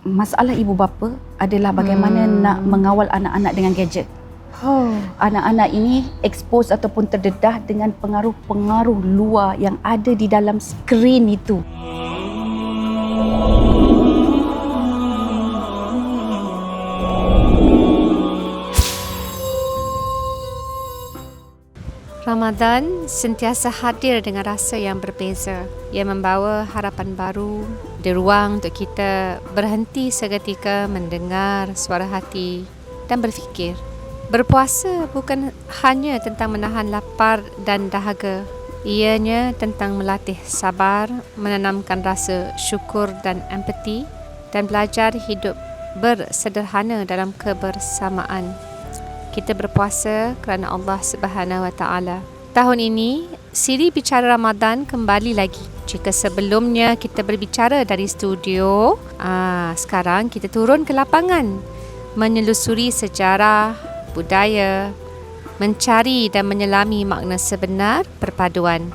masalah ibu bapa adalah bagaimana nak mengawal anak-anak dengan gadget. Anak-anak ini expose ataupun terdedah dengan pengaruh-pengaruh luar yang ada di dalam skrin itu. Ramadan sentiasa hadir dengan rasa yang berbeza. Ia membawa harapan baru, di ruang untuk kita berhenti seketika mendengar suara hati dan berfikir. Berpuasa bukan hanya tentang menahan lapar dan dahaga. Ianya tentang melatih sabar, menanamkan rasa syukur dan empati dan belajar hidup bersederhana dalam kebersamaan. Kita berpuasa kerana Allah Subhanahu Wa Taala. Tahun ini, siri Bicara Ramadan kembali lagi. Jika sebelumnya kita berbicara dari studio, sekarang kita turun ke lapangan, menelusuri sejarah, budaya, mencari dan menyelami makna sebenar perpaduan.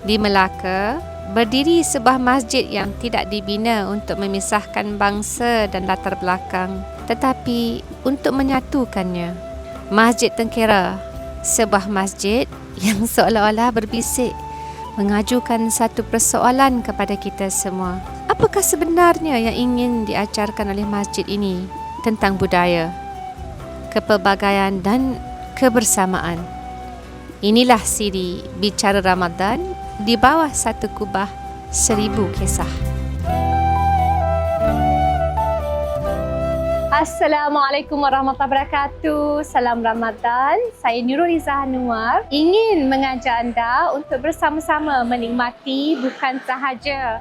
Di Melaka, berdiri sebuah masjid yang tidak dibina untuk memisahkan bangsa dan latar belakang, tetapi untuk menyatukannya. Masjid Tengkera, sebuah masjid yang seolah-olah berbisik, mengajukan satu persoalan kepada kita semua. Apakah sebenarnya yang ingin diajarkan oleh masjid ini tentang budaya, kepelbagaian dan kebersamaan? Inilah siri Bicara Ramadan di bawah satu kubah 1000 kisah. Assalamualaikum warahmatullahi wabarakatuh. Salam Ramadan. Saya Nurul Izzah Anwar ingin mengajak anda untuk bersama-sama menikmati bukan sahaja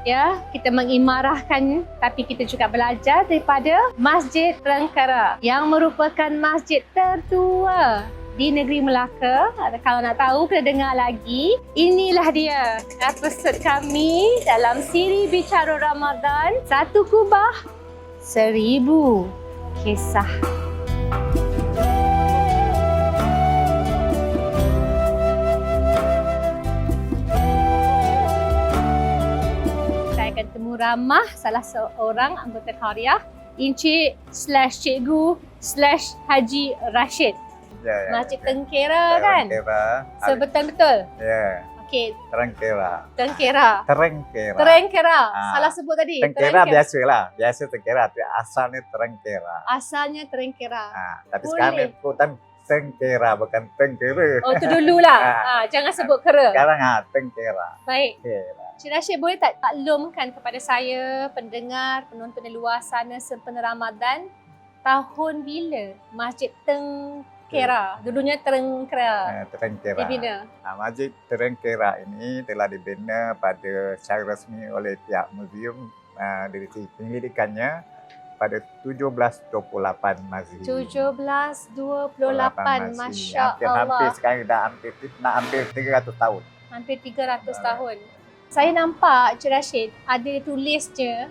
kita mengimarahkan, tapi kita juga belajar daripada Masjid Tengkera yang merupakan masjid tertua di negeri Melaka. Kalau nak tahu, kena dengar lagi. Inilah dia episod kami dalam siri Bicara Ramadan, satu kubah 1000 kisah. Saya akan temu Ramah, salah seorang anggota karya, Encik/Cikgu/ Haji Rashid. Masjid Tengkera kan? Tengkera. Sebetul-betul? Ya. Okey. Tengkera. Salah sebut tadi. Tengkera biasalah. Biasa Tengkera. Asalnya Tengkera. Tapi sekarang ikutan Tengkera, bukan Tengkera. Oh, itu dululah. Jangan sebut kera. Sekarang Tengkera. Baik. Cik Rashid, boleh tak maklumkan kepada saya, pendengar, penonton di luar sana sempena Ramadan, tahun bila Masjid Tengkera, dulunya Tengkera dibina? Masjid Tengkera ini telah dibina pada secara rasmi oleh pihak muzium dari penyelidikannya pada 1728 Masehi. 1728, Masya Allah. Hampir sekarang dah hampir 300 tahun. Hampir 300 tahun. Saya nampak, Cik Rashid, ada tulis je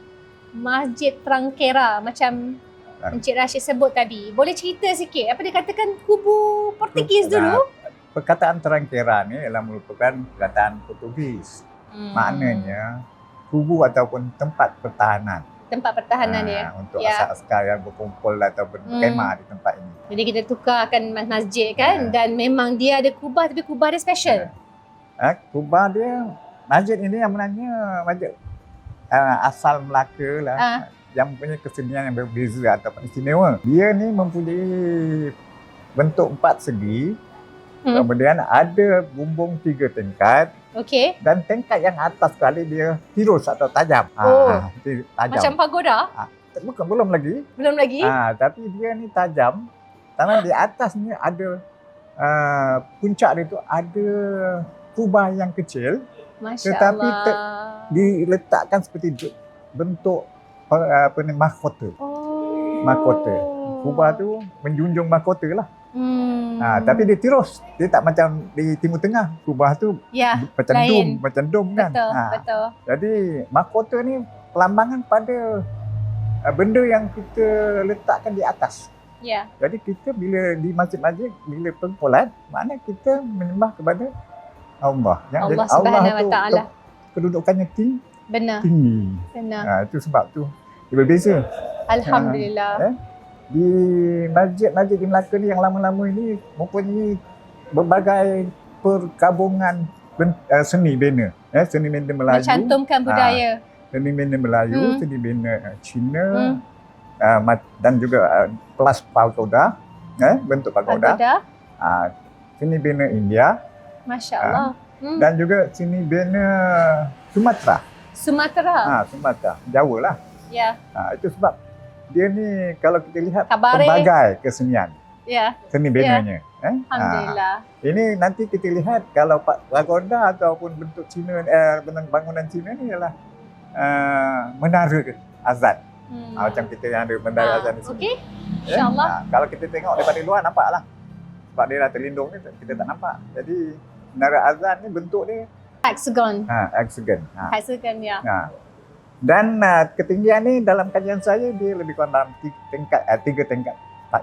Masjid Tengkera macam Encik Rashid sebut tadi. Boleh cerita sikit? Apa dia katakan kubu Portugis dulu? Perkataan Tengkera ni adalah merupakan perkataan Portugis. Maknanya kubu ataupun tempat pertahanan. Tempat pertahanan untuk askar yang berkumpul atau berkemah di tempat ini. Jadi kita tukarkan masjid kan, dan memang dia ada kubah, tapi kubah dia special. Kubah dia, masjid ini yang menanya masjid asal Melaka lah. Yang mempunyai kesenian yang berbeza ataupun istimewa. Dia ni mempunyai bentuk 4 segi. Kemudian ada bumbung 3 tingkat. Okey. Dan tingkat yang atas sekali dia tirus atau tajam. Tajam. Macam pagoda? Bukan, belum lagi. Tapi dia ni tajam. Karena di atas ni ada puncak dia tu ada kubah yang kecil. Masya tetapi Allah. Diletakkan seperti bentuk mahkota. Mahkota. Kubah tu menjunjung mahkota lah. Tapi dia tirus. Dia tak macam di Timur Tengah. Kubah tu macam dom kan. Betul. Jadi mahkota ni pelambangan pada benda yang kita letakkan di atas. Jadi kita bila di masjid-masjid, bila perkumpulan, maknanya kita menyembah kepada Allah. Allah Subhanahu Wa Taala. Kedudukannya tinggi. Benar. Itu sebab tu dia berbeza. Alhamdulillah. Di masjid-masjid di Melaka ni yang lama-lama ini mempunyai berbagai perkabungan seni bina. Seni bina Melayu. Mencantumkan budaya. Seni bina Melayu, seni bina Cina, dan juga kelas pagoda, bentuk pagoda. Seni bina India. Masya Allah. Dan juga seni bina Sumatera. Sumatera. Jawa lah. Ya. Itu sebab dia ni kalau kita lihat Kabare. pelbagai kesenian. Ya. Seni binanya. Alhamdulillah. Ini nanti kita lihat kalau pagoda ataupun bentuk Cina, bangunan Cina ni ialah menara azan. Macam kita yang ada menara azan di sini. Okey. InsyaAllah. Kalau kita tengok daripada luar nampaklah. Sebab dia dah terlindung ni kita tak nampak. Jadi menara azan ni bentuk dia Hexagon. hexagon. Ya. Dan ketinggian ni dalam kajian saya dia lebih kurang dalam 3 tingkat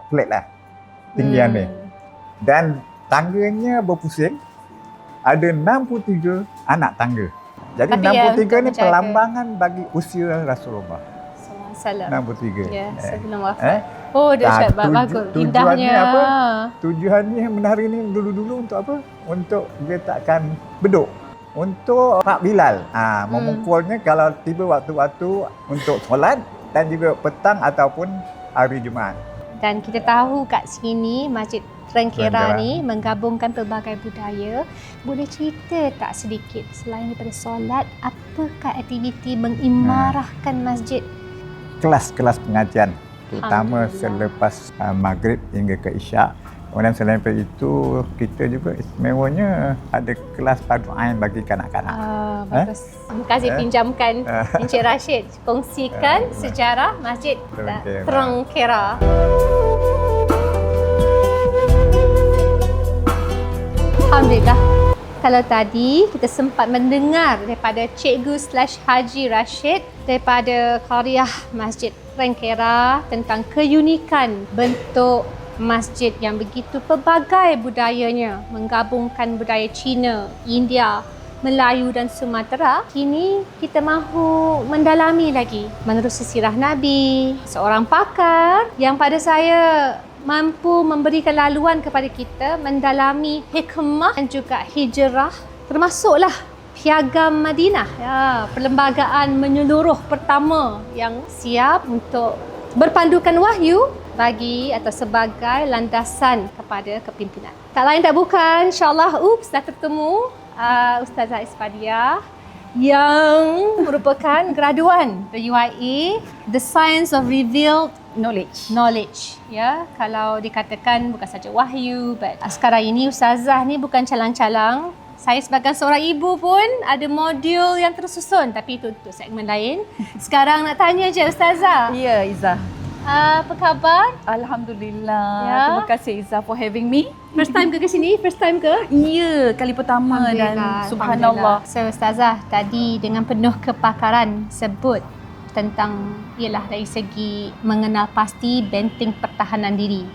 flat lah tinggian ni. Dan tangganya berpusing, ada 63 anak tangga. Jadi Tapi 63 ni menjaga. perlambangan bagi usia Rasulullah. Salam. 63. Ya, sebelum wafat. Oh, dahsyat. Bagus. Tujuannya Indahnya. apa? Tujuannya menara ni dulu-dulu untuk apa? Untuk letakkan beduk. Untuk Pak Bilal, memukulnya kalau tiba waktu-waktu untuk solat dan juga petang ataupun hari Jumaat. Dan kita tahu kat sini Masjid Rengkera ni menggabungkan pelbagai budaya. Boleh cerita tak sedikit selain daripada solat, apakah aktiviti mengimarahkan masjid? Kelas-kelas pengajian, terutama Alhamdulillah. selepas maghrib hingga ke isyak. Kemudian selain daripada itu, kita juga istimewanya ada kelas fardu ain bagi kanak-kanak. Bagus. Terima kasih pinjamkan Encik Rashid kongsikan sejarah Masjid Rengkera. Alhamdulillah. Kalau tadi kita sempat mendengar daripada Cikgu/Haji Rashid daripada Qaryah Masjid Rengkera tentang keunikan bentuk masjid yang begitu pelbagai budayanya, menggabungkan budaya Cina, India, Melayu dan Sumatera. Kini kita mahu mendalami lagi menerusi sirah Nabi, seorang pakar yang pada saya mampu memberikan laluan kepada kita mendalami hikmah dan juga hijrah, termasuklah Piagam Madinah, perlembagaan menyeluruh pertama yang siap untuk berpandukan wahyu bagi atau sebagai landasan kepada kepimpinan. Tak lain tak bukan, insyaAllah dah tertemu Ustazah Isfadiah yang merupakan graduan the UIA, The Science of Revealed Knowledge. Ya, kalau dikatakan bukan saja wahyu, but sekarang ini Ustazah ni bukan calang-calang. Saya sebagai seorang ibu pun ada modul yang tersusun, tapi itu untuk segmen lain. Sekarang nak tanya je Ustazah. Ya, Izzah. Apa khabar? Alhamdulillah. Ya. Terima kasih Izzah for having me. First time ke sini? First time ke? Ya, kali pertama dan subhanallah. So Ustazah, tadi dengan penuh kepakaran sebut tentang ialah dari segi mengenal pasti benteng pertahanan diri.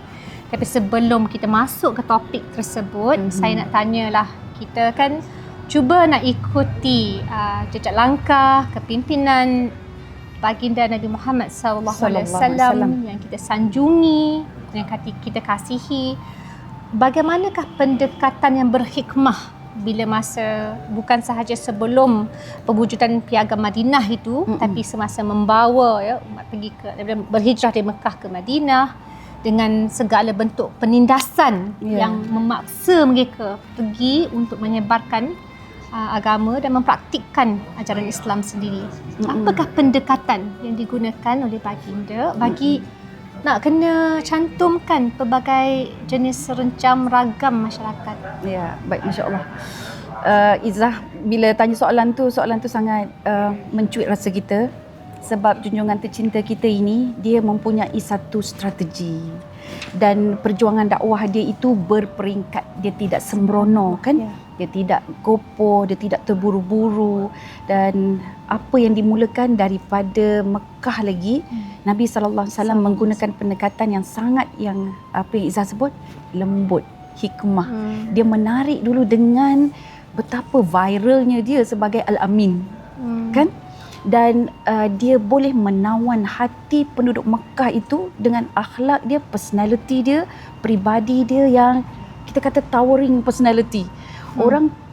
Tapi sebelum kita masuk ke topik tersebut, saya nak tanyalah, kita kan cuba nak ikuti jejak langkah kepimpinan baginda Nabi Muhammad SAW yang kita sanjungi, yang kita kasihi. Bagaimanakah pendekatan yang berhikmah bila masa bukan sahaja sebelum perwujudan Piagam Madinah itu, tapi semasa membawa umat pergi berhijrah dari Mekah ke Madinah dengan segala bentuk penindasan yang memaksa mereka pergi untuk menyebarkan agama dan mempraktikkan ajaran Islam sendiri. Apakah pendekatan yang digunakan oleh baginda bagi nak kena cantumkan pelbagai jenis rencam ragam masyarakat? Ya, baik, masya-Allah. Izzah, bila tanya soalan tu sangat mencuit rasa kita, sebab junjungan tercinta kita ini dia mempunyai satu strategi dan perjuangan dakwah dia itu berperingkat, dia tidak sembrono kan. Dia tidak gopoh, dia tidak terburu-buru, dan apa yang dimulakan daripada Mekah lagi, Nabi SAW menggunakan pendekatan yang sangat apa yang Izzah sebut, lembut, hikmah. Dia menarik dulu dengan betapa viralnya dia sebagai Al-Amin. Kan? dan dia boleh menawan hati penduduk Mekah itu dengan akhlak dia, personality dia, peribadi dia yang kita kata towering personality.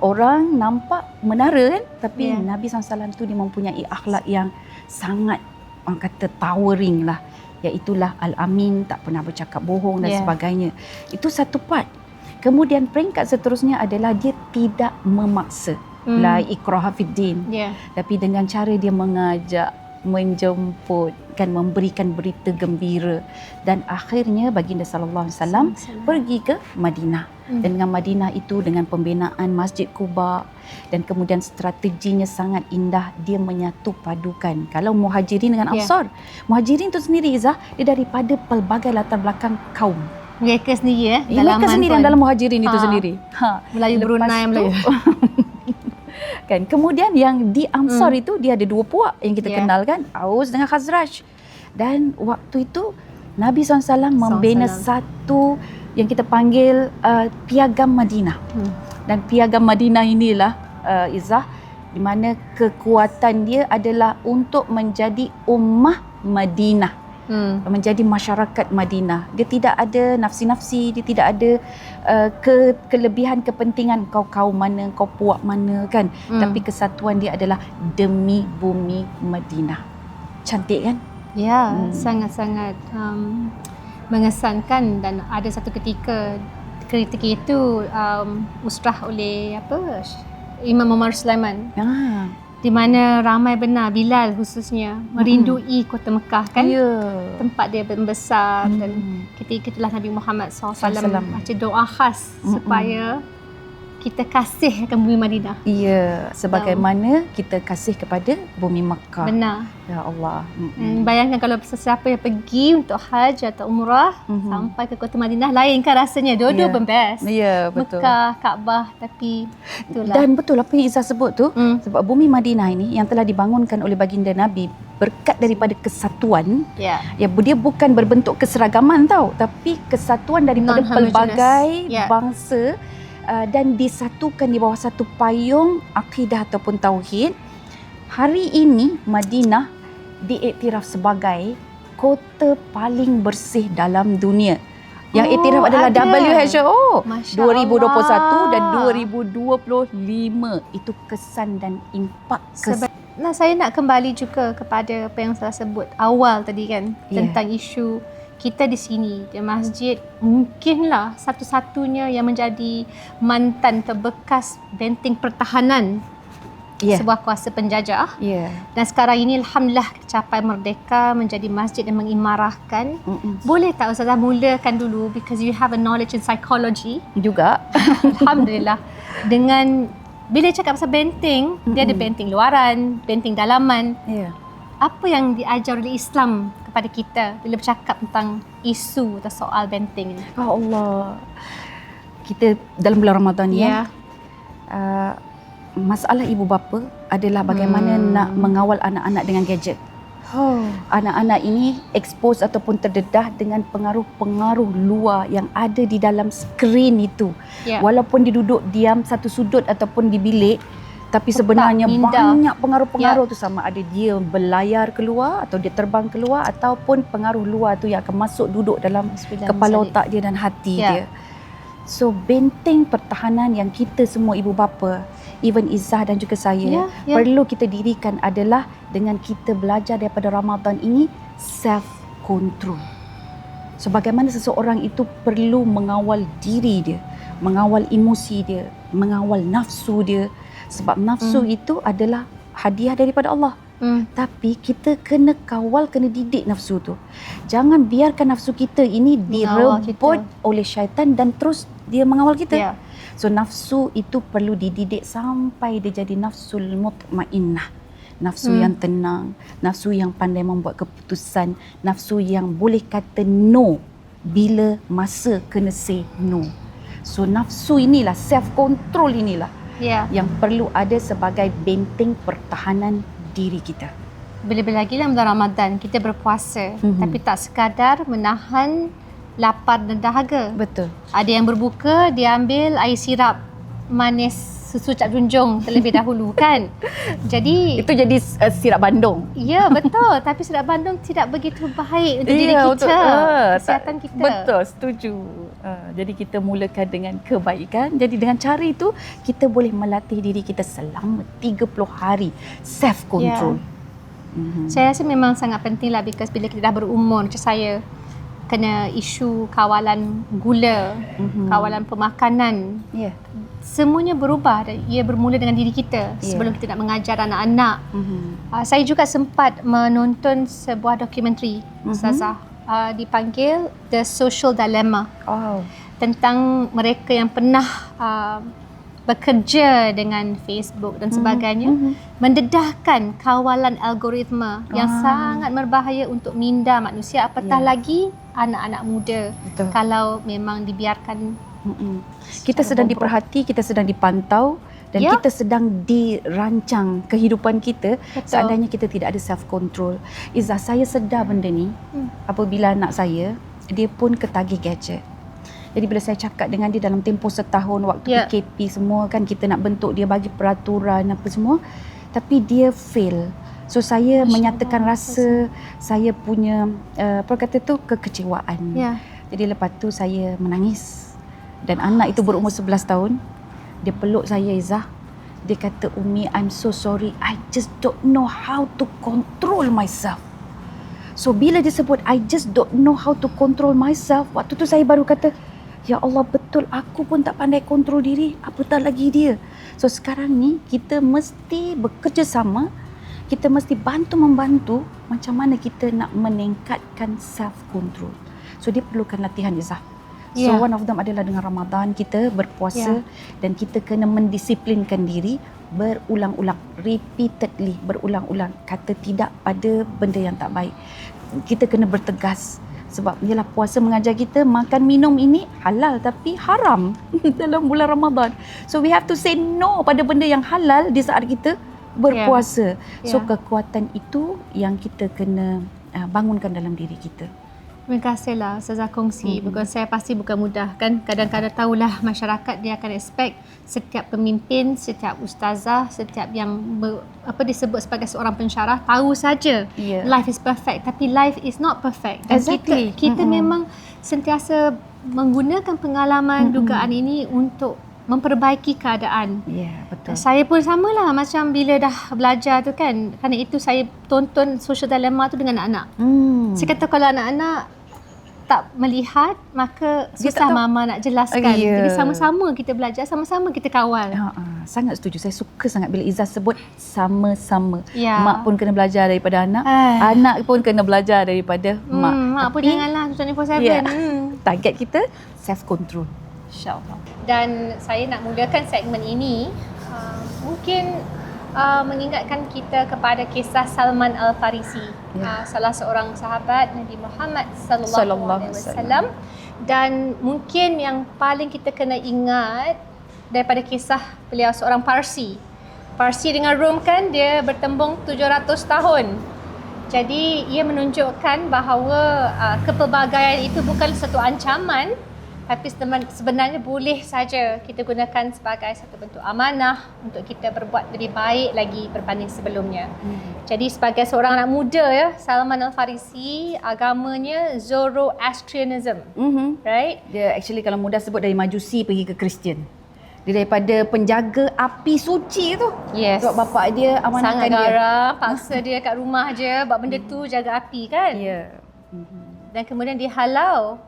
Orang nampak menara kan, tapi Nabi SAW tu dia mempunyai akhlak yang sangat orang kata towering lah, iaitulah Al-Amin, tak pernah bercakap bohong dan sebagainya. Itu satu part. Kemudian peringkat seterusnya adalah dia tidak memaksa. La ikraha fiddin. Tapi dengan cara dia mengajak, menjemput, kan, memberikan berita gembira, dan akhirnya baginda sallallahu alaihi wasallam pergi ke Madinah. Dan dengan Madinah itu, dengan pembinaan Masjid Quba, dan kemudian strateginya sangat indah, dia menyatu padukan. Kalau Muhajirin dengan Ansar, Muhajirin itu sendiri Izzah, dia daripada pelbagai latar belakang kaum. Mereka sendiri mereka sendiri dalam Muhajirin itu sendiri. Melayu Brunei, Melayu. Kan, kemudian yang di Ansar itu dia ada dua puak yang kita kenal kan, Aus dengan Khazraj. Dan waktu itu Nabi SAW membina satu yang kita panggil Piagam Madinah. Dan Piagam Madinah inilah Izzah, di mana kekuatan dia adalah untuk menjadi ummah Madinah. Menjadi masyarakat Madinah. Dia tidak ada nafsi-nafsi, dia tidak ada kelebihan kepentingan kau kaum mana, kau puak mana kan. Tapi kesatuan dia adalah demi bumi Madinah. Cantik kan? Ya, sangat-sangat mengesankan. Dan ada satu ketika itu usrah oleh Imam Umar Sulaiman. Di mana ramai benar Bilal khususnya merindui kota Mekah kan, tempat dia membesar. Dan ketika itulah Nabi Muhammad SAW baca doa khas supaya kita kasih akan bumi Madinah. Sebagaimana kita kasih kepada bumi Mekah. Benar. Ya Allah. Bayangkan kalau sesiapa yang pergi untuk haji atau umrah sampai ke kota Madinah, lain kan rasanya. Dua-dua pun best. Betul. Mekah, Kaabah, tapi itulah. Dan betul apa yang Izzah sebut tu, sebab bumi Madinah ini yang telah dibangunkan oleh baginda Nabi berkat daripada kesatuan. Ya, dia bukan berbentuk keseragaman tau, tapi kesatuan daripada pelbagai bangsa. Dan disatukan di bawah satu payung akidah ataupun tauhid. Hari ini Madinah diiktiraf sebagai kota paling bersih dalam dunia. Yang iktiraf adalah WHO 2021 dan 2025. Itu kesan dan impak saya nak kembali juga kepada apa yang saya sebut awal tadi kan, tentang isu kita di sini, di masjid, mungkinlah satu-satunya yang menjadi mantan terbekas benteng pertahanan sebuah kuasa penjajah. Dan sekarang ini alhamdulillah capai merdeka, menjadi masjid yang mengimarahkan. Boleh tak Ustazah mulakan dulu, because you have a knowledge in psychology juga. Alhamdulillah. Dengan bila cakap pasal benteng, dia ada benteng luaran, benteng dalaman. Apa yang diajar oleh Islam kepada kita bila bercakap tentang isu atau soal benteng ini? Oh Allah, kita dalam bulan Ramadan ni masalah ibu bapa adalah bagaimana nak mengawal anak-anak dengan gadget. Anak-anak ini expose ataupun terdedah dengan pengaruh-pengaruh luar yang ada di dalam skrin itu. Walaupun dia duduk diam satu sudut ataupun di bilik, tapi sebenarnya banyak pengaruh-pengaruh tu, sama ada dia berlayar keluar atau dia terbang keluar, ataupun pengaruh luar tu yang akan masuk duduk dalam kepala otak dia dan hati dia. So benteng pertahanan yang kita semua ibu bapa, even Izzah dan juga saya, perlu kita dirikan adalah dengan kita belajar daripada Ramadan ini self control. So bagaimana seseorang itu perlu mengawal diri dia, mengawal emosi dia, mengawal nafsu dia. Sebab nafsu itu adalah hadiah daripada Allah. Tapi kita kena kawal, kena didik nafsu tu. Jangan biarkan nafsu kita ini direbut oleh syaitan dan terus dia mengawal kita. So nafsu itu perlu dididik sampai dia jadi nafsul mutmainnah. Nafsu yang tenang, nafsu yang pandai membuat keputusan, nafsu yang boleh kata no bila masa kena say no. So nafsu inilah, self control inilah yang perlu ada sebagai benteng pertahanan diri kita. Bila-bila lagi dalam bulan Ramadan kita berpuasa, tapi tak sekadar menahan lapar dan dahaga. Betul. Ada yang berbuka, dia ambil air sirap manis susu Cap Junjung terlebih dahulu kan. Jadi Itu jadi sirap Bandung. ya betul, tapi sirap Bandung tidak begitu baik untuk diri Untuk, kita, kesihatan kita. Betul, setuju. Jadi kita mulakan dengan kebaikan. Jadi dengan cara itu kita boleh melatih diri kita selama 30 hari self control. Saya rasa memang sangat penting lah, because bila kita dah berumur macam saya, kena isu kawalan gula, kawalan pemakanan, semuanya berubah. Ia bermula dengan diri kita sebelum kita nak mengajar anak-anak. Saya juga sempat menonton sebuah dokumentari, Ustazah, dipanggil The Social Dilemma, tentang mereka yang pernah bekerja dengan Facebook dan sebagainya, mendedahkan kawalan algoritma yang sangat berbahaya untuk minda manusia, apatah lagi anak-anak muda. Betul. Kalau memang dibiarkan. Kita sedang diperhati, kita sedang dipantau, dan kita sedang dirancang kehidupan kita. Seandainya kita tidak ada self control. Izzah, saya sedar benda ni apabila anak saya, dia pun ketagih gadget. Jadi bila saya cakap dengan dia dalam tempoh setahun waktu PKP semua kan, kita nak bentuk dia, bagi peraturan apa semua, tapi dia fail. So saya menyatakan rasa saya punya apa kata tu, kekecewaan. Jadi lepas tu saya menangis. Dan anak itu berumur 11 tahun. Dia peluk saya, Izzah. Dia kata, "Umi, I'm so sorry. I just don't know how to control myself." So bila dia sebut I just don't know how to control myself, waktu tu saya baru kata, ya Allah, betul, aku pun tak pandai kontrol diri, apatah lagi dia. So sekarang ni kita mesti bekerjasama, kita mesti bantu-membantu macam mana kita nak meningkatkan self control. So dia perlukan latihan, Izzah. So one of them adalah dengan Ramadan, kita berpuasa dan kita kena mendisiplinkan diri berulang-ulang, repeatedly, berulang-ulang, kata tidak pada benda yang tak baik. Kita kena bertegas. Sebab ialah puasa mengajar kita makan minum ini halal tapi haram dalam bulan Ramadan. So we have to say no pada benda yang halal di saat kita berpuasa. So kekuatan itu yang kita kena bangunkan dalam diri kita. Terima kasihlah Ustazah kongsi. Bukan saya pasti bukan mudah kan. Kadang-kadang tahulah masyarakat dia akan expect setiap pemimpin, setiap ustazah, setiap yang apa disebut sebagai seorang pensyarah tahu saja life is perfect, tapi life is not perfect. Dan kita memang sentiasa menggunakan pengalaman dugaan ini untuk memperbaiki keadaan. Betul. Saya pun samalah, macam bila dah belajar tu kan, kerana itu saya tonton Social Dilemma tu dengan anak-anak. Saya kata kalau anak-anak tak melihat, maka susah mama nak jelaskan. Jadi sama-sama kita belajar, sama-sama kita kawal. Sangat setuju. Saya suka sangat bila Izzah sebut sama-sama. Mak pun kena belajar daripada anak, anak pun kena belajar daripada mak. Mak pun janganlah 24/7. Target kita self control, InsyaAllah. Dan saya nak mulakan segmen ini mungkin mengingatkan kita kepada kisah Salman Al-Farisi, salah seorang sahabat Nabi Muhammad sallallahu alaihi wasallam. Dan mungkin yang paling kita kena ingat daripada kisah beliau, seorang Parsi. Parsi dengan Rom kan, dia bertembung 700 tahun. Jadi ia menunjukkan bahawa kepelbagaian itu bukan satu ancaman, tapi sebenarnya boleh saja kita gunakan sebagai satu bentuk amanah untuk kita berbuat lebih baik lagi berbanding sebelumnya. Jadi sebagai seorang anak muda Salman Al-Farisi, agamanya Zoroastrianism. Right? Dia actually kalau mudah sebut dari Majusi pergi ke Kristian. Dia daripada penjaga api suci tu. Sebab bapak dia amanahkan dia. Sangat garang, paksa dia kat rumah je buat benda tu, jaga api kan. Dan kemudian dihalau.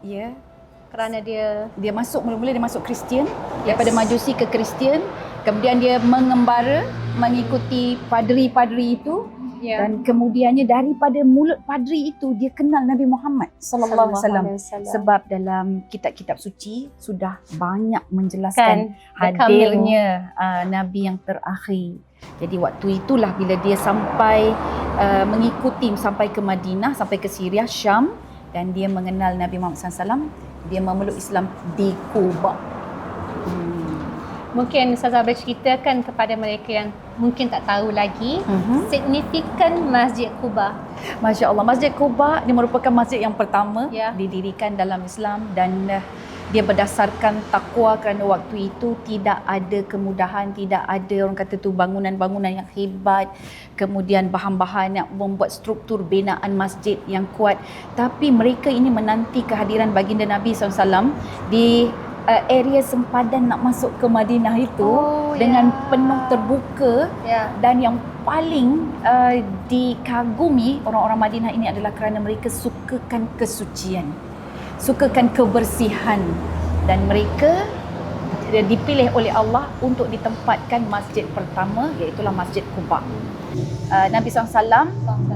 Kerana dia masuk, mula-mula dia masuk Kristian, daripada Majusi ke Kristian, kemudian dia mengembara mengikuti padri-padri itu, dan kemudiannya daripada mulut padri itu dia kenal Nabi Muhammad sallallahu alaihi wasallam. Sebab dalam kitab-kitab suci sudah banyak menjelaskan hadirnya Nabi yang terakhir. Jadi waktu itulah bila dia sampai mengikuti sampai ke Madinah, sampai ke Syria, Syam, dan dia mengenal Nabi Muhammad SAW. Dia memeluk Islam di Quba. Mungkin Ustazah berceritakan kepada mereka yang mungkin tak tahu lagi signifikan Masjid Quba. Masya Allah, Masjid Quba dia merupakan masjid yang pertama didirikan dalam Islam, dan dia berdasarkan takwa, kerana waktu itu tidak ada kemudahan, tidak ada orang kata tu bangunan-bangunan yang hebat, kemudian bahan-bahan yang membuat struktur binaan masjid yang kuat, tapi mereka ini menanti kehadiran baginda Nabi SAW di area sempadan nak masuk ke Madinah itu dengan penuh terbuka, dan yang paling dikagumi orang-orang Madinah ini adalah kerana mereka sukakan kesucian, sukakan kebersihan, dan mereka dipilih oleh Allah untuk ditempatkan masjid pertama, iaitulah Masjid Quba. Nabi SAW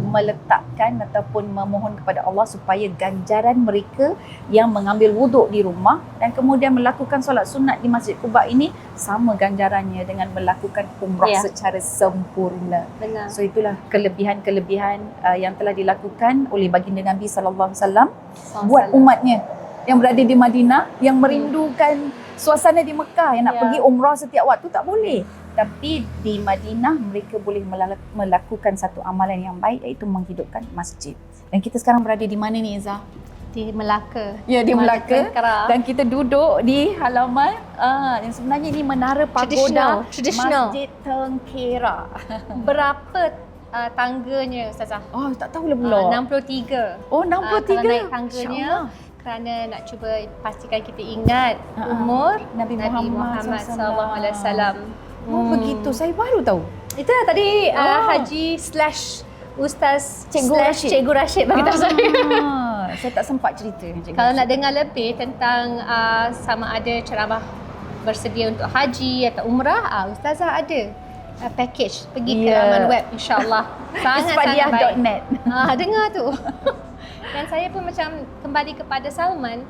meletakkan ataupun memohon kepada Allah supaya ganjaran mereka yang mengambil wuduk di rumah dan kemudian melakukan solat sunat di Masjid Quba ini sama ganjarannya dengan melakukan umrah secara sempurna. Benar. So itulah kelebihan-kelebihan yang telah dilakukan oleh baginda Nabi SAW buat umatnya yang berada di Madinah, yang merindukan suasana di Mekah, yang nak pergi umrah setiap waktu tak boleh. Tapi di Madinah mereka boleh melakukan satu amalan yang baik, iaitu menghidupkan masjid. Dan kita sekarang berada di mana ni, Izzah? Di Melaka. Ya, di Melaka. Tengkara. Dan kita duduk di halaman yang sebenarnya ini Menara Pagoda Traditional. Masjid Tengkera. Berapa tangganya, Ustazah? Oh, tak tahu lah pula. 63. Oh, 63. Kalau naik tangganya, kerana nak cuba pastikan kita ingat umur Nabi Muhammad SAW. Oh, begitu. Saya baru tahu. Itulah tadi Haji / Ustaz Cikgu Rashid bagi tahu saya. Saya tak sempat cerita dengan Cikgu Kalau Rashid. nak dengar lebih tentang sama ada ceramah bersedia untuk haji atau umrah, Ustazah ada package. Pergi ke laman web, insyaAllah. Sangat-sangat baik. Isfadiah.net. Dengar tu. Dan saya pun macam kembali kepada Salman,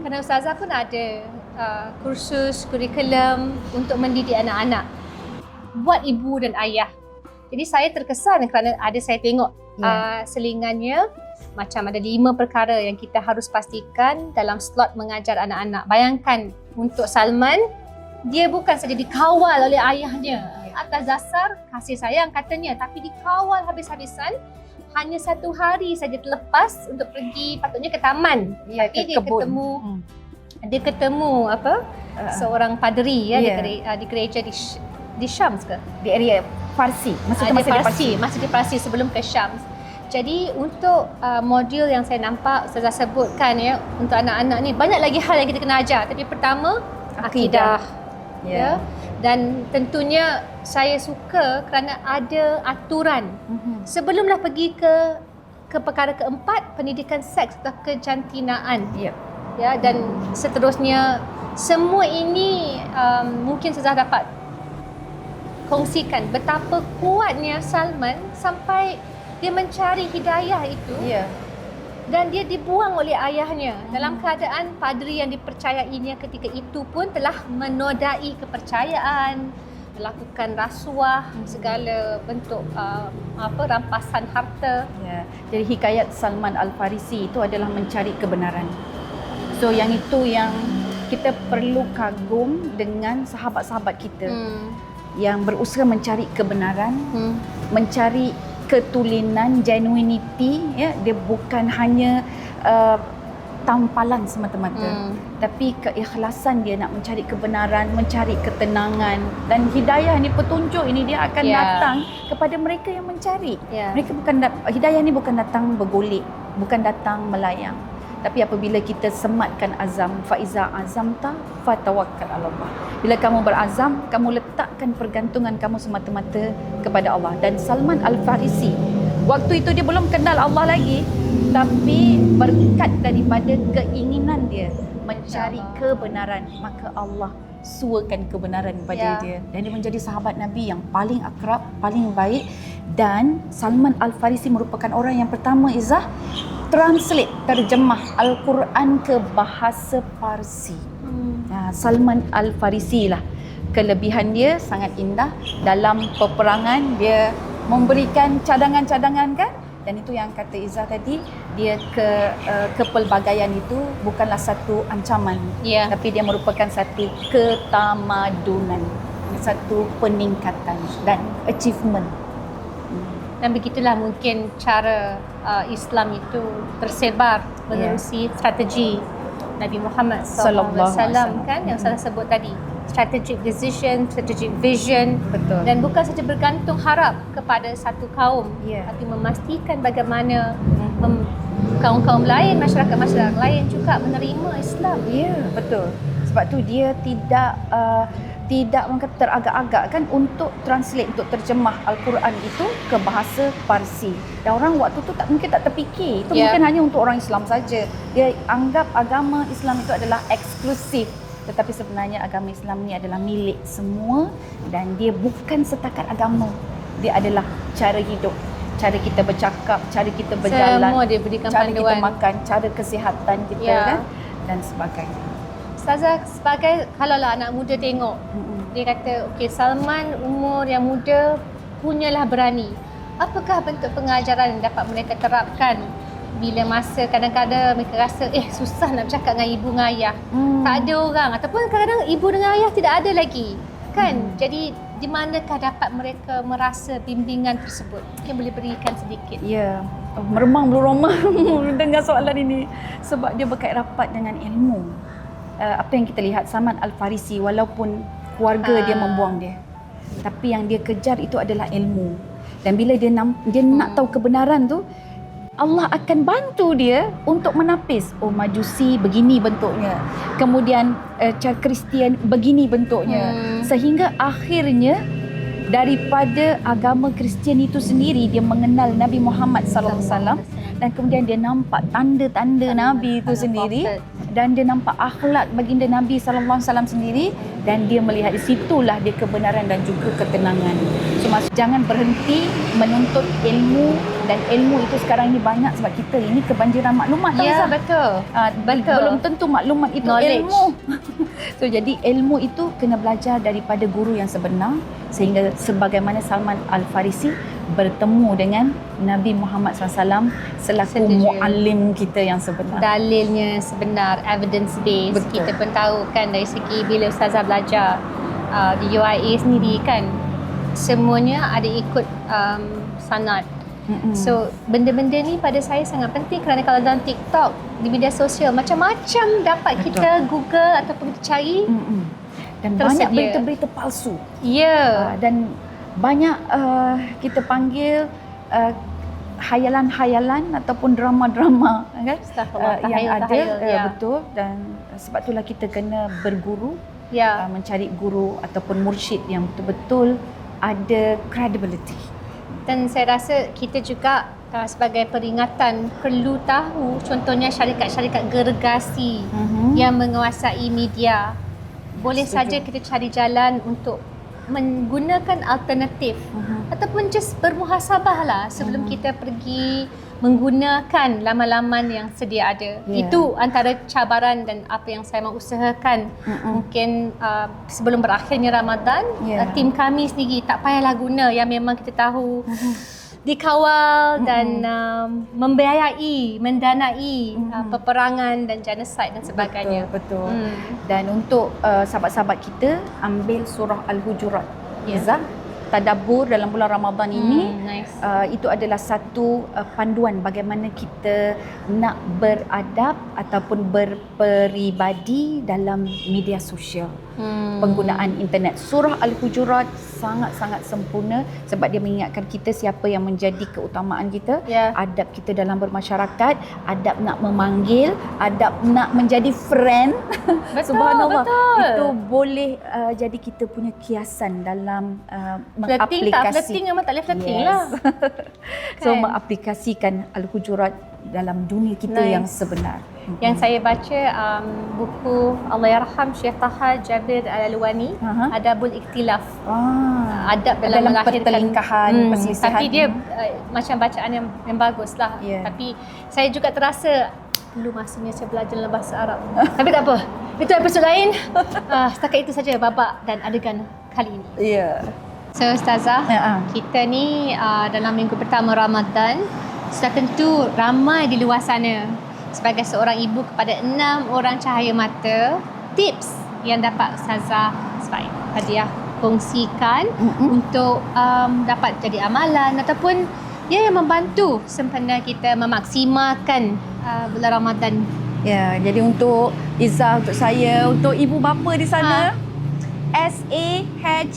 kerana Ustazah pun ada kursus, kurikulum untuk mendidik anak-anak buat ibu dan ayah. Jadi saya terkesan kerana ada saya tengok selingannya macam ada 5 perkara yang kita harus pastikan dalam slot mengajar anak-anak. Bayangkan untuk Salman, dia bukan saja dikawal oleh ayahnya atas dasar kasih sayang katanya, tapi dikawal habis-habisan. Hanya 1 hari saja terlepas untuk pergi patutnya ke taman. Tapi dia ketemu seorang padri di gereja di Syams ke? Di area Farsi. Masih di Parsi sebelum ke Syams. Jadi untuk modul yang saya nampak Ustazah sebutkan untuk anak-anak ni banyak lagi hal yang kita kena ajar. Tapi pertama akidah. Ya. Dan tentunya saya suka kerana ada aturan. Sebelumlah pergi ke perkara keempat, pendidikan seks atau kejantinaan. Ya, dan seterusnya, semua ini mungkin Ustazah dapat kongsikan betapa kuatnya Salman sampai dia mencari hidayah itu. Dan dia dibuang oleh ayahnya dalam keadaan padri yang dipercayainya ketika itu pun telah menodai kepercayaan, melakukan rasuah, segala bentuk rampasan harta. Jadi hikayat Salman Al-Farisi itu adalah mencari kebenaran. So yang itu yang kita perlu kagum dengan sahabat-sahabat kita yang berusaha mencari kebenaran, mencari ketulinan, genuinity, dia bukan hanya tampalan semata-mata, tapi keikhlasan dia nak mencari kebenaran, mencari ketenangan, dan hidayah ni, petunjuk ini dia akan datang kepada mereka yang mencari. Mereka hidayah ni bukan datang bergolek, bukan datang melayang. Tapi apabila kita sematkan azam, faiza azamta fatawakkal 'ala Allah. Bila kamu berazam, kamu letakkan pergantungan kamu semata-mata kepada Allah. Dan Salman Al-Farisi, waktu itu dia belum kenal Allah lagi, tapi berkat daripada keinginan dia mencari kebenaran, maka Allah suakan kebenaran kepada dia. Dan dia menjadi sahabat Nabi yang paling akrab, paling baik. Dan Salman Al-Farisi merupakan orang yang pertama, Izzah, terjemah Al-Quran ke bahasa Parsi. Salman Al-Farisi lah. Kelebihan dia sangat indah. Dalam peperangan dia memberikan cadangan-cadangan kan. Dan itu yang kata Izzah tadi, dia kepelbagaian itu bukanlah satu ancaman, tapi dia merupakan satu ketamadunan, satu peningkatan dan achievement. Dan begitulah mungkin cara Islam itu tersebar menerusi strategi Nabi Muhammad Sallallahu SAW alaihi wasallam. kan, yang saya sebut tadi, strategic decision, strategic vision. Betul. Dan bukan saja bergantung harap kepada satu kaum, Ya. tapi memastikan bagaimana kaum-kaum lain, masyarakat-masyarakat lain juga menerima Islam. Ya, betul. Sebab tu dia tidak orang kata teragak-agak kan untuk translate, untuk terjemah Al-Quran itu ke bahasa Parsi. Dan orang waktu tu mungkin tak terfikir. Itu mungkin hanya untuk orang Islam saja. Dia anggap agama Islam itu adalah eksklusif. Tetapi sebenarnya agama Islam ni adalah milik semua dan dia bukan setakat agama. Dia adalah cara hidup, cara kita bercakap, cara kita berjalan, Semua dia berikan cara panduan. kita makan, cara kesihatan kita kan dan sebagainya. Ustazah, sebagai kalaulah anak muda tengok, dia kata, okey, Salman umur yang muda, punyalah berani. Apakah bentuk pengajaran yang dapat mereka terapkan bila masa kadang-kadang mereka rasa susah nak bercakap dengan ibu dengan ayah. Tak ada orang, ataupun kadang-kadang ibu dengan ayah tidak ada lagi. Kan? Jadi di manakah dapat mereka merasa bimbingan tersebut? Mungkin boleh berikan sedikit. Ya, meremang bulu roma mendengar soalan ini sebab dia berkait rapat dengan ilmu. Apa yang kita lihat, Salman Al-Farisi walaupun keluarga dia membuang dia, tapi yang dia kejar itu adalah ilmu. Dan bila dia nak tahu kebenaran tu, Allah akan bantu dia untuk menapis. Oh, Majusi begini bentuknya. Kemudian cara Kristian begini bentuknya. Sehingga akhirnya daripada agama Kristian itu sendiri dia mengenal Nabi Muhammad sallallahu alaihi wasallam dan kemudian dia nampak tanda-tanda Nabi itu sendiri dan dia nampak akhlak baginda Nabi sallallahu alaihi wasallam sendiri dan dia melihat di situlah dia kebenaran dan juga ketenangan. So jangan berhenti menuntut ilmu dan ilmu itu sekarang ini banyak sebab kita ini kebanjiran maklumat. Ya, betul. Betul. Belum tentu maklumat itu Knowledge. ilmu. So jadi ilmu itu kena belajar daripada guru yang sebenar sehingga sebagaimana Salman Al-Farisi bertemu dengan Nabi Muhammad SAW selaku Setuju. muallim kita yang sebenar. Dalilnya sebenar, evidence based. Betul. Kita pun tahu kan dari segi bila Ustazah belajar di UIA sendiri kan, semuanya ada ikut sanad. So benda-benda ni pada saya sangat penting kerana kalau dalam TikTok, di media sosial, macam-macam dapat kita Google ataupun kita cari. Dan tersedia. banyak berita-berita palsu. Ya. Dan banyak kita panggil hayalan-hayalan ataupun drama-drama kan Astaghfirullah, yang ada tahayul, ya. betul. Dan sebab itulah kita kena berguru, Ya. mencari guru ataupun mursyid yang betul-betul ada credibility. Dan saya rasa kita juga sebagai peringatan perlu tahu contohnya syarikat-syarikat gergasi yang menguasai media. Boleh Setuju. saja kita cari jalan untuk menggunakan alternatif ataupun just bermuhasabahlah sebelum kita pergi menggunakan laman-laman yang sedia ada. Ya. Itu antara cabaran dan apa yang saya mahu usahakan. Mungkin sebelum berakhirnya Ramadan, Ya. tim kami sendiri tak payahlah guna yang memang kita tahu dikawal dan membiayai, mendanai peperangan dan genocide dan sebagainya. Betul. Dan untuk sahabat-sahabat kita, ambil surah Al-Hujurat. Ya. Izzah, tadabbur dalam bulan Ramadan ini. Nice. Itu adalah satu panduan bagaimana kita nak beradab ataupun berperibadi dalam media sosial. Penggunaan internet. Surah Al-Hujurat sangat-sangat sempurna sebab dia mengingatkan kita siapa yang menjadi keutamaan kita, Ya. adab kita dalam bermasyarakat, adab nak memanggil, adab nak menjadi friend. Betul, Subhanallah. betul. Itu boleh jadi kita punya kiasan dalam Flirting tak mengaplikasi. flirting memang tak boleh flirting Yes. lah. So Kan? mengaplikasikan Al-Hujurat dalam dunia kita Nice. yang sebenar. Yang saya baca buku Allahyarham Syekh Taha Jabir Al-Alwani, Adabul Ikhtilaf. Adab dalam melahirkan pertelingkahan, perselisihan. Tapi dia macam bacaan yang bagus lah. Yeah. Tapi saya juga terasa perlu masanya saya belajar dalam bahasa Arab. Tapi tak apa. Itu episod lain. Setakat itu saja babak dan adegan kali ini. Ya. So Ustazah, kita ni dalam minggu pertama Ramadan, sudah tentu ramai di luar sana sebagai seorang ibu kepada 6 orang cahaya mata, tips yang dapat Ustazah sebaik hadiah kongsikan untuk dapat jadi amalan ataupun yang membantu sempena kita memaksimalkan bulan Ramadan Ya, jadi untuk Izzah, untuk saya, untuk ibu bapa di sana, SAHUR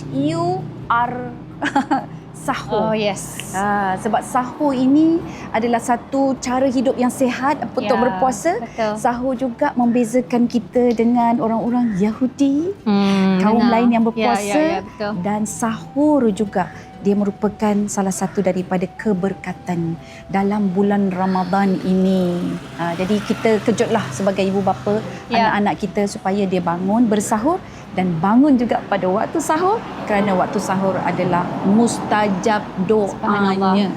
sahur. Oh yes. Sebab sahur ini adalah satu cara hidup yang sihat untuk berpuasa. Betul. Sahur juga membezakan kita dengan orang-orang Yahudi, kaum lain yang berpuasa. betul. Dan sahur juga dia merupakan salah satu daripada keberkatan dalam bulan Ramadan ini. Jadi kita kejutlah sebagai ibu bapa anak-anak kita supaya dia bangun bersahur dan bangun juga pada waktu sahur, kerana waktu sahur adalah mustajab doanya.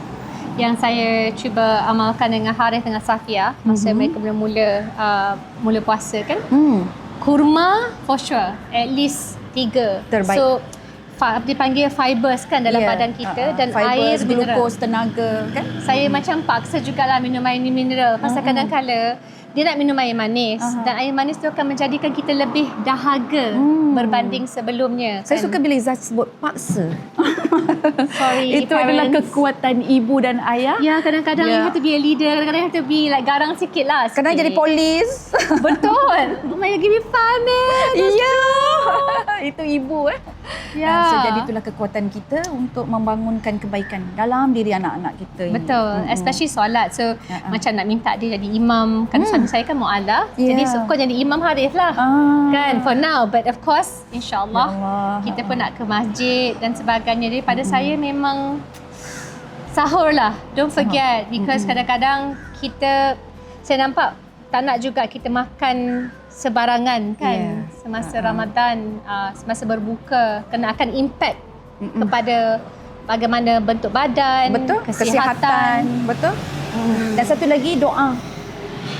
Yang saya cuba amalkan dengan Harith dengan Safia masa mereka mula puasa kan. Kurma for sure, at least 3. Terbaik. So dipanggil fibers kan dalam badan kita dan fibers, air mineral. glukos, tenaga kan. Saya macam paksa jugalah minum air mineral pasal kadang-kala dia nak minum air manis dan air manis tu akan menjadikan kita lebih dahaga berbanding sebelumnya. Saya kan? suka bila Izzah sebut paksa. Sorry, Itu adalah parents. kekuatan ibu dan ayah. Ya, kadang-kadang you have to be a leader, kadang-kadang you have to be like garang sikit lah. Kadang jadi polis. Betul. Oh my God, give me 5 minutes. Ya. Itu ibu Ya. So jadi itulah kekuatan kita untuk membangunkan kebaikan dalam diri anak-anak kita ini. Betul, especially solat. So macam nak minta dia jadi imam. Kan suami saya kan mu'alaf. Jadi so kau jadi imam Harith lah. Kan for now. But of course insyaAllah kita pun nak ke masjid dan sebagainya. Jadi pada saya memang sahur lah. Don't forget. Because kadang-kadang saya nampak tak nak juga kita makan sebarangan kan semasa Ramadan, semasa berbuka, kena akan impact kepada bagaimana bentuk badan, kesihatan. Betul. Dan satu lagi doa.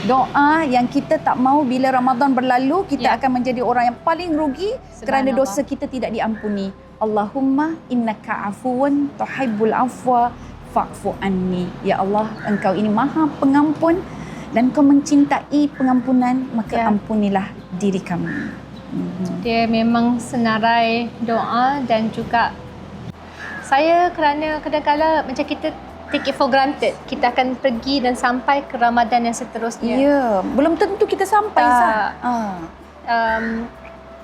Doa yang kita tak mau bila Ramadan berlalu kita akan menjadi orang yang paling rugi kerana dosa kita tidak diampuni. Allahumma innaka afuwun tuhibbul afwa fa'fu anni. Ya Allah, Engkau ini Maha Pengampun dan Kau mencintai pengampunan, maka ampunilah diri kami. Dia memang senarai doa dan juga saya kerana kadang-kadang macam kita take it for granted. Kita akan pergi dan sampai ke Ramadan yang seterusnya. Ya, belum tentu kita sampai.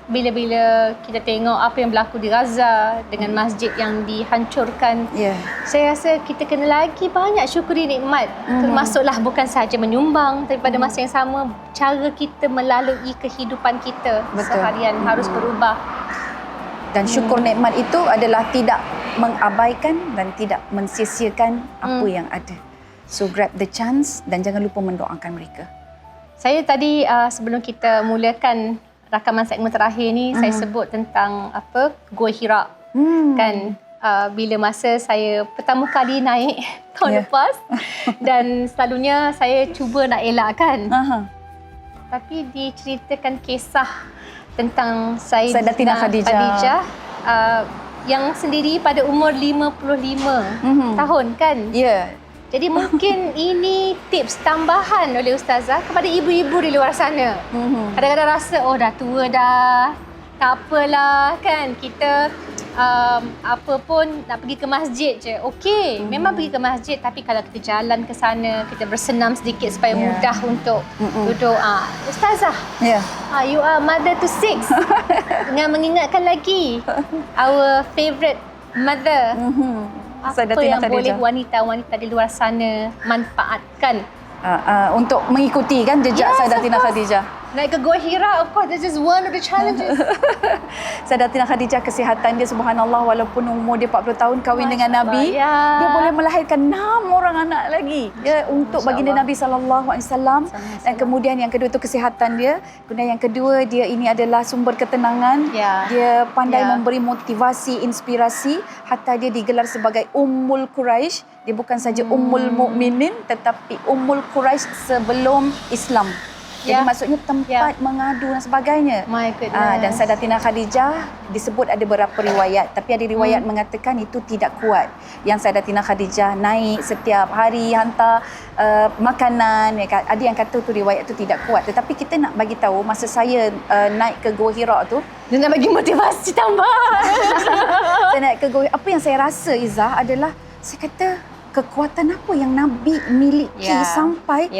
Bila kita tengok apa yang berlaku di Gaza dengan masjid yang dihancurkan, saya rasa kita kena lagi banyak syukuri nikmat. Termasuklah bukan sahaja menyumbang, tapi pada masa yang sama cara kita melalui kehidupan kita seharian harus berubah. Dan syukur nikmat itu adalah tidak mengabaikan dan tidak mensia-siakan apa yang ada. So grab the chance dan jangan lupa mendoakan mereka. Saya tadi sebelum kita mulakan rakaman segmen terakhir ni, saya sebut tentang Gua Hira. Kan bila masa saya pertama kali naik tahun lepas dan selalunya saya cuba nak elakkan. Tapi diceritakan kisah tentang Sayyidatina Khadijah yang sendiri pada umur 55 tahun kan. Jadi mungkin ini tips tambahan oleh Ustazah kepada ibu-ibu di luar sana. Kadang-kadang rasa dah tua dah, tak apalah kan, kita apa pun nak pergi ke masjid je. Okey, memang pergi ke masjid, tapi kalau kita jalan ke sana, kita bersenam sedikit supaya mudah untuk berdoa. Ustazah, you are mother to 6. Dengan mengingatkan lagi our favourite mother. Apa yang boleh wanita-wanita di luar sana manfaatkan untuk mengikuti kan jejak Sayyidatina Khadijah? Naik ke Gua Hira, of course, this is one of the challenges. Sayyidatina Khadijah, kesihatan dia subhanallah, walaupun umur dia 40 tahun kahwin dengan Nabi, dia boleh melahirkan 6 orang anak lagi untuk baginda Nabi SAW. Dan kemudian yang kedua itu kesihatan dia. Kemudian yang kedua, dia ini adalah sumber ketenangan. Dia pandai memberi motivasi, inspirasi, hatta dia digelar sebagai Ummul Quraisy. Dia bukan saja Ummul Mukminin, tetapi Ummul Quraisy sebelum Islam. Jadi maksudnya tempat mengadu dan sebagainya. My goodness. Dan Sayyidatina Khadijah disebut ada beberapa riwayat, tapi ada riwayat mengatakan itu tidak kuat. Yang Sayyidatina Khadijah naik setiap hari hantar makanan. Ada yang kata tu riwayat tu tidak kuat. Tetapi kita nak bagi tahu masa saya naik ke Gua Hira tu, dia nak bagi motivasi tambahan. saya naik ke Gua Hira, apa yang saya rasa Izzah adalah, saya kata kekuatan apa yang Nabi miliki sampai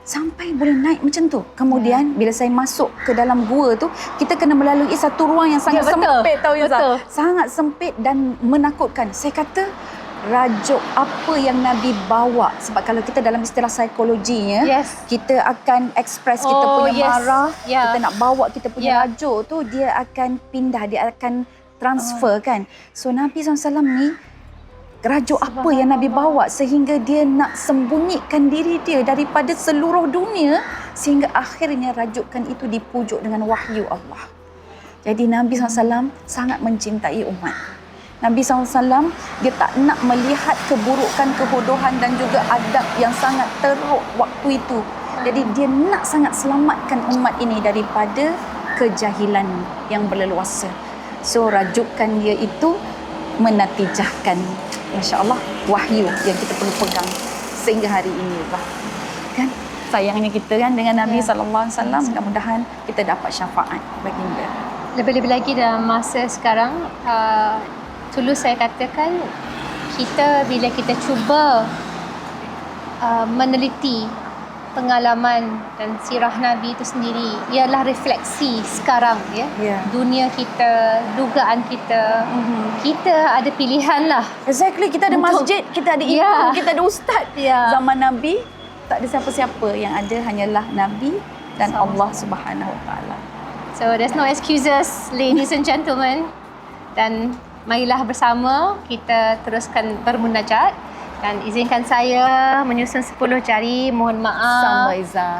sampai boleh naik macam tu. Kemudian bila saya masuk ke dalam gua tu, kita kena melalui satu ruang yang sangat sempit tahu ya. Sangat sempit dan menakutkan. Saya kata rajuk apa yang Nabi bawa, sebab kalau kita dalam istilah psikologinya, kita akan express kita punya marah, kita nak bawa kita punya rajuk tu, dia akan pindah, dia akan transfer kan. So Nabi SAW ni rajuk apa yang Nabi bawa sehingga dia nak sembunyikan diri dia daripada seluruh dunia, sehingga akhirnya rajukan itu dipujuk dengan wahyu Allah. Jadi Nabi SAW sangat mencintai umat. Nabi SAW dia tak nak melihat keburukan, kehodohan dan juga adab yang sangat teruk waktu itu. Jadi dia nak sangat selamatkan umat ini daripada kejahilan yang berleluasa. So rajukan dia itu menatijahkan, Masya Allah, wahyu yang kita perlu pegang sehingga hari ini lah. Kan? Sayangnya kita kan dengan Nabi SAW, mudah-mudahan kita dapat syafaat baginda. Lebih-lebih lagi dalam masa sekarang, tulus saya katakan, kita bila kita cuba meneliti pengalaman dan sirah Nabi itu sendiri, ialah refleksi sekarang dunia kita, dugaan kita. Kita ada pilihan lah. Exactly, kita ada masjid, kita ada imam, kita ada ustaz. Zaman Nabi tak ada siapa-siapa, yang ada hanyalah Nabi dan Allah Subhanahu Wa Taala. So there's no excuses, ladies and gentlemen. Dan marilah bersama kita teruskan bermunajat. Dan izinkan saya menyusun 10 jari. Mohon maaf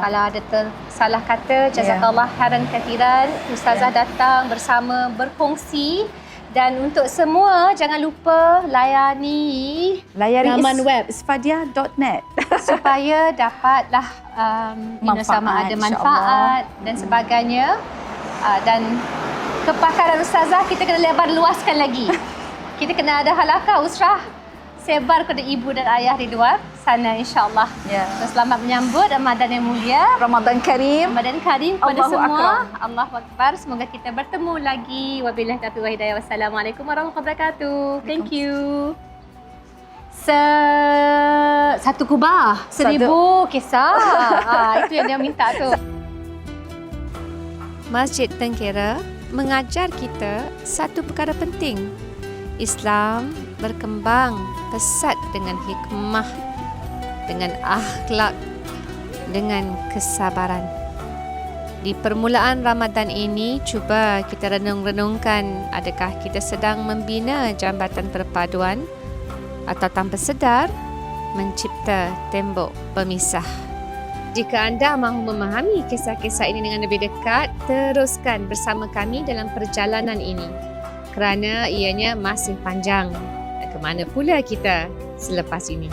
kalau ada salah kata. Jazakallah khairan kathiran. Ustazah datang bersama berkongsi. Dan untuk semua, jangan lupa layari laman web isfadia.net supaya dapatlah sama ada manfaat dan sebagainya. Dan kepakaran ustazah kita kena lebar luaskan lagi. Kita kena ada halaqah usrah sebar kepada ibu dan ayah di luar sana, insya-Allah. Selamat menyambut Ramadan yang mulia. Ramadan Karim. Ramadan Karim kepada Allahu semua. Akbar. Allahu Akbar. Semoga kita bertemu lagi. Wabillahi taufiq wal hidayah. Wassalamualaikum warahmatullahi wabarakatuh. Thank you. Satu kubah, 1000 kisah. Itu yang dia minta tu. Masjid Tengkera mengajar kita satu perkara penting. Islam berkembang pesat dengan hikmah, dengan akhlak, dengan kesabaran. Di permulaan Ramadan ini, cuba kita renung-renungkan, adakah kita sedang membina jambatan perpaduan atau tanpa sedar mencipta tembok pemisah. Jika anda mahu memahami kisah-kisah ini dengan lebih dekat, teruskan bersama kami dalam perjalanan ini. Kerana ianya masih panjang. Ke mana pula kita selepas ini?